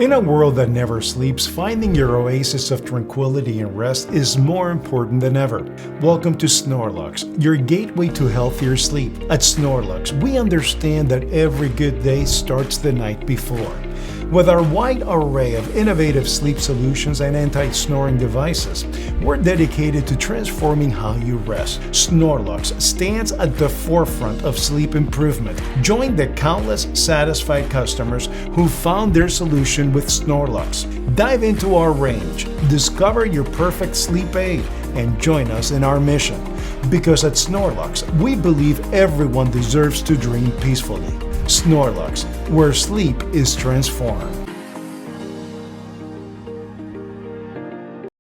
In a world that never sleeps, finding your oasis of tranquility and rest is more important than ever. Welcome to Snorelux, your gateway to healthier sleep. At Snorelux, we understand that every good day starts the night before. With our wide array of innovative sleep solutions and anti-snoring devices, we're dedicated to transforming how you rest. Snorelux stands at the forefront of sleep improvement. Join the countless satisfied customers who found their solution with Snorelux. Dive into our range, discover your perfect sleep aid, and join us in our mission. Because at Snorelux, we believe everyone deserves to dream peacefully. Snorelux, where sleep is transformed.